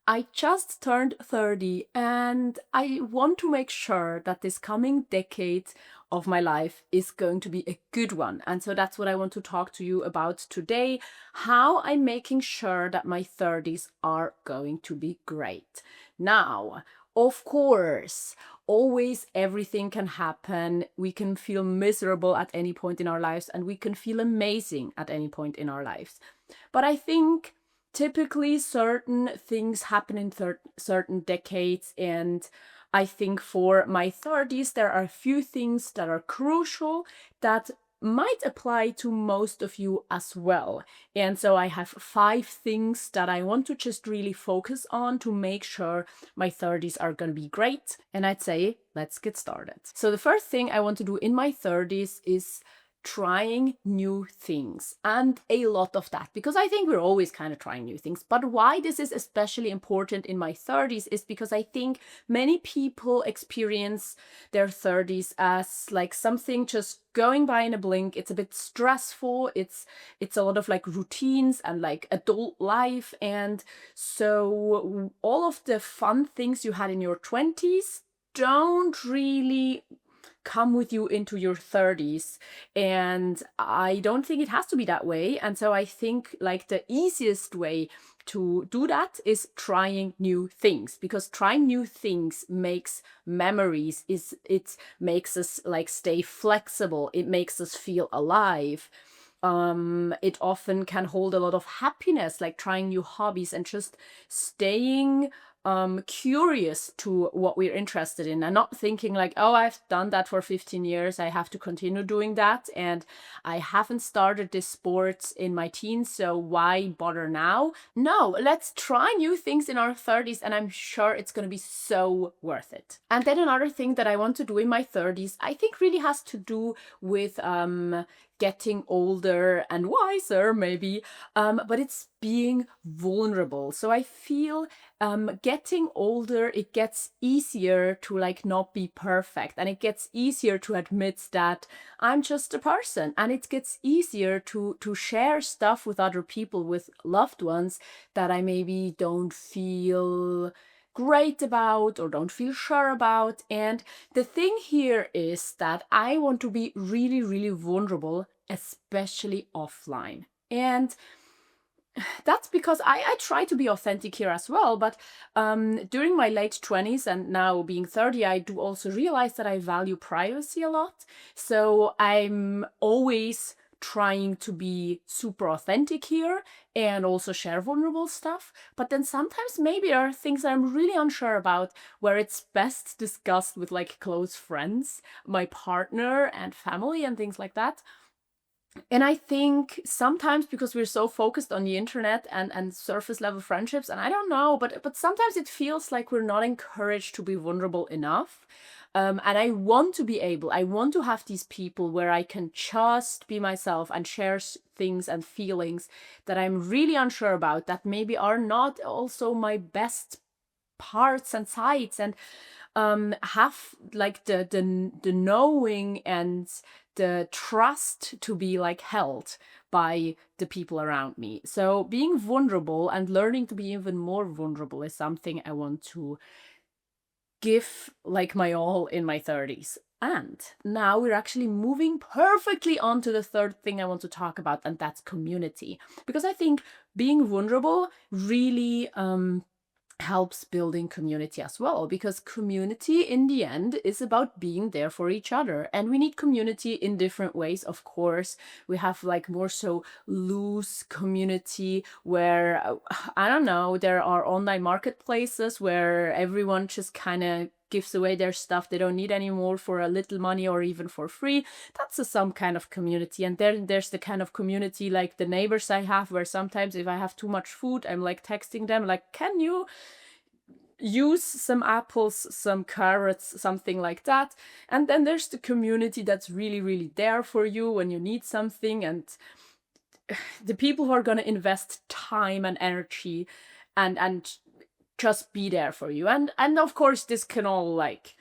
I just turned 30 and I want to make sure that this coming decade of my life is going to be a good one. And so that's what I want to talk to you about today, how I'm making sure that my 30s are going to be great. Now, of course, always everything can happen. We can feel miserable at any point in our lives and we can feel amazing at any point in our lives. But I think typically certain things happen in certain decades, and I think for my 30s there are a few things that are crucial that might apply to most of you as well. And so I have 5 things that I want to just really focus on to make sure my 30s are going to be great. And I'd say let's get started. So the first thing I want to do in my 30s is trying new things, and a lot of that, because I think we're always kind of trying new things. But why this is especially important in my 30s is because I think many people experience their 30s as like something just going by in a blink. It's a bit stressful. It's a lot of like routines and like adult life, and so all of the fun things you had in your 20s don't really come with you into your 30s. And I don't think it has to be that way. And so I think like the easiest way to do that is trying new things, because trying new things makes memories, it makes us like stay flexible, it makes us feel alive. It often can hold a lot of happiness, like trying new hobbies and just staying curious to what we're interested in, and not thinking like, oh, I've done that for 15 years, I have to continue doing that, and I haven't started this sport in my teens, so why bother now? No, let's try new things in our 30s, and I'm sure it's going to be so worth it. And then another thing that I want to do in my 30s, I think really has to do with getting older and wiser maybe, but it's being vulnerable. So I feel getting older, it gets easier to like not be perfect, and it gets easier to admit that I'm just a person, and it gets easier to share stuff with other people, with loved ones that I maybe don't feel great about or don't feel sure about. And the thing here is that I want to be really, really vulnerable, especially offline. And that's because I try to be authentic here as well. But during my late 20s and now being 30, I do also realize that I value privacy a lot. So I'm always trying to be super authentic here and also share vulnerable stuff. But then sometimes maybe there are things I'm really unsure about, where it's best discussed with like close friends, my partner and family and things like that. And I think sometimes because we're so focused on the internet and surface level friendships, and I don't know, but sometimes it feels like we're not encouraged to be vulnerable enough. And I want to have these people where I can just be myself and share things and feelings that I'm really unsure about, that maybe are not also my best parts and sides, and have like the knowing and the trust to be like held by the people around me. So being vulnerable and learning to be even more vulnerable is something I want to give like my all in my 30s. And now we're actually moving perfectly on to the third thing I want to talk about, and that's community. Because I think being vulnerable really helps building community as well, because community in the end is about being there for each other, and we need community in different ways. Of course, we have like more so loose community where I don't know, there are online marketplaces where everyone just kind of gives away their stuff they don't need anymore for a little money or even for free. That's some kind of community. And then there's the kind of community like the neighbors I have, where sometimes if I have too much food, I'm like texting them like, can you use some apples, some carrots, something like that. And then there's the community that's really, really there for you when you need something, and the people who are going to invest time and energy and just be there for you. And of course this can all like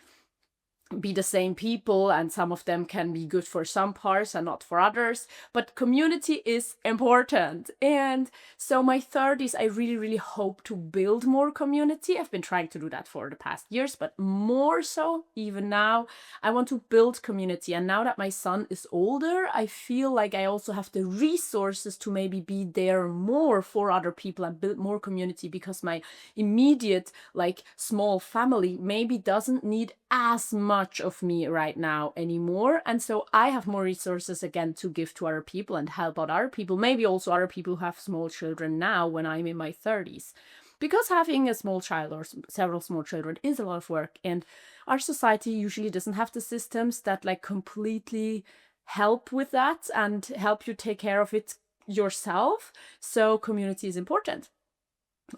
be the same people, and some of them can be good for some parts and not for others, but community is important. And so my 30s, I really, really hope to build more community. I've been trying to do that for the past years, but more so even now, I want to build community. And now that my son is older, I feel like I also have the resources to maybe be there more for other people and build more community, because my immediate, like, small family maybe doesn't need as much of me right now anymore. And so I have more resources again to give to other people and help out other people, maybe also other people who have small children now when I'm in my 30s. Because having a small child or several small children is a lot of work, and our society usually doesn't have the systems that like completely help with that and help you take care of it yourself. So community is important.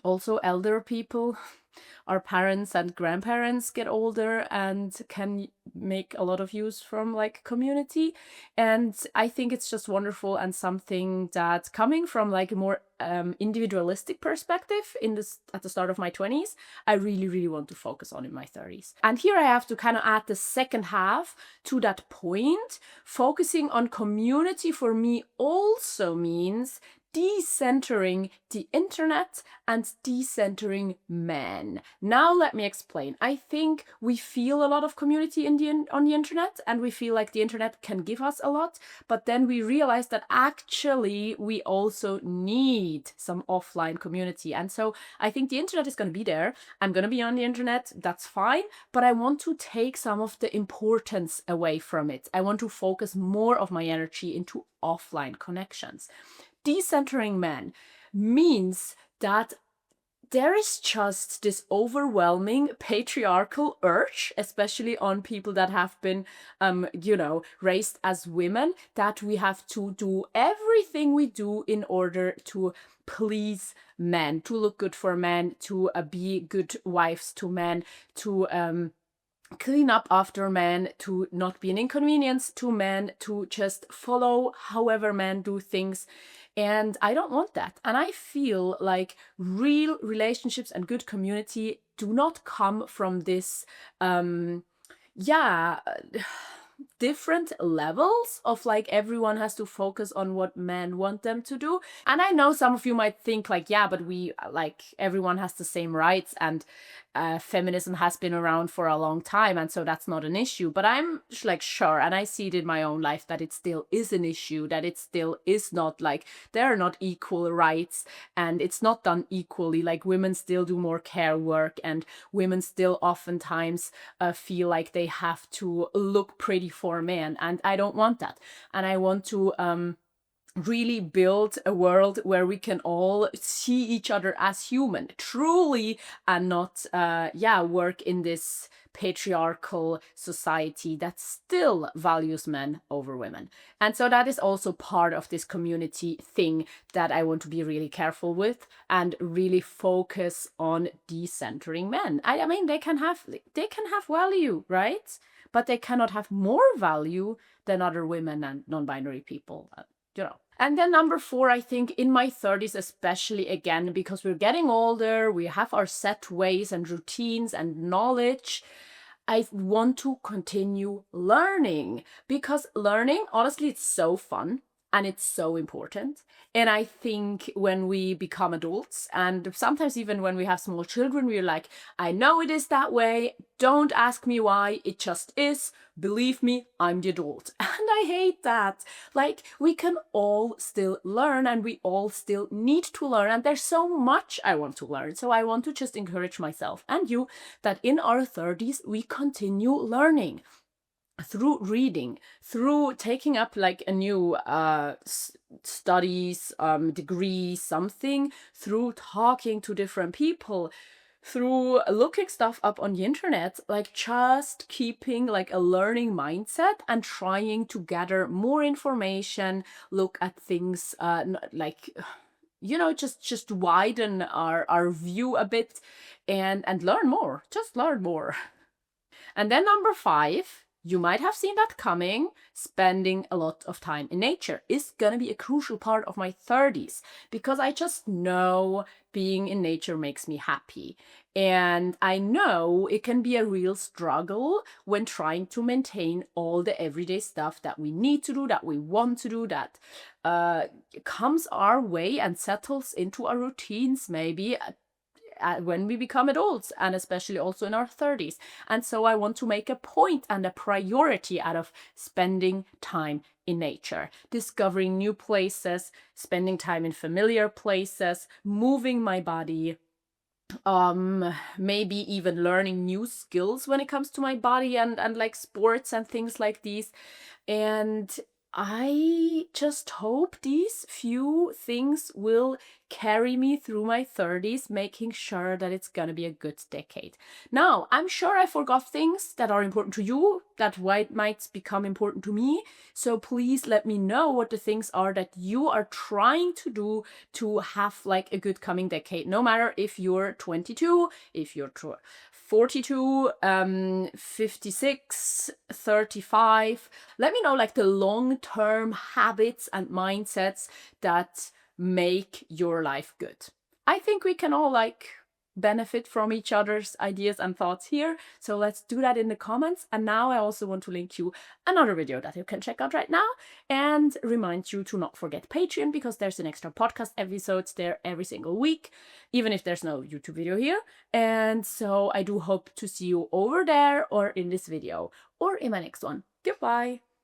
Also, elder people, our parents and grandparents get older and can make a lot of use from like community. And I think it's just wonderful, and something that, coming from like a more individualistic perspective at the start of my 20s, I really, really want to focus on in my 30s. And here I have to kind of add the second half to that point. Focusing on community for me also means decentering the internet and decentering men. Now let me explain. I think we feel a lot of community on the internet, and we feel like the internet can give us a lot, but then we realize that actually we also need some offline community. And so I think the internet is going to be there. I'm going to be on the internet, that's fine, but I want to take some of the importance away from it. I want to focus more of my energy into offline connections. Decentering men means that there is just this overwhelming patriarchal urge, especially on people that have been, raised as women, that we have to do everything we do in order to please men, to look good for men, to be good wives to men, to clean up after men, to not be an inconvenience to men, to just follow however men do things. And I don't want that. And I feel like real relationships and good community do not come from this, different levels of like everyone has to focus on what men want them to do. And I know some of you might think like, yeah, but we like everyone has the same rights, and feminism has been around for a long time, and so that's not an issue. But I'm like sure, and I see it in my own life, that it still is an issue, that it still is not like there are not equal rights, and it's not done equally. Like women still do more care work, and women still oftentimes feel like they have to look pretty for men, and I don't want that. And I want to really build a world where we can all see each other as human, truly, and not work in this patriarchal society that still values men over women. And so that is also part of this community thing that I want to be really careful with, and really focus on decentering men. I mean, they can have value, right? But they cannot have more value than other women and non-binary people, And then number 4, I think in my 30s, especially, again, because we're getting older, we have our set ways and routines and knowledge, I want to continue learning, because learning, honestly, it's so fun. And it's so important. And I think when we become adults, and sometimes even when we have small children, we're like, I know it is that way. Don't ask me why. It just is. Believe me, I'm the adult. And I hate that. Like, we can all still learn, and we all still need to learn. And there's so much I want to learn. So I want to just encourage myself and you that in our 30s, we continue learning. Through reading, through taking up like a new studies, degree, something, through talking to different people, through looking stuff up on the internet, like just keeping like a learning mindset and trying to gather more information, look at things just widen our view a bit, and learn more, just learn more. And then number 5, you might have seen that coming. Spending a lot of time in nature is gonna be a crucial part of my 30s because I just know being in nature makes me happy. And I know it can be a real struggle when trying to maintain all the everyday stuff that we need to do, that we want to do, that comes our way and settles into our routines maybe when we become adults, and especially also in our 30s. And so I want to make a point and a priority out of spending time in nature, discovering new places, spending time in familiar places, moving my body, maybe even learning new skills when it comes to my body and like sports and things like these. And I just hope these few things will carry me through my 30s, making sure that it's gonna be a good decade. Now, I'm sure I forgot things that are important to you, that might become important to me. So please let me know what the things are that you are trying to do to have like a good coming decade, no matter if you're 22, if you're 42, 56, 35. Let me know like the long-term habits and mindsets that make your life good. I think we can all like benefit from each other's ideas and thoughts here. So let's do that in the comments. And now I also want to link you another video that you can check out right now and remind you to not forget Patreon, because there's an extra podcast episodes there every single week, even if there's no YouTube video here. And so I do hope to see you over there or in this video or in my next one. Goodbye.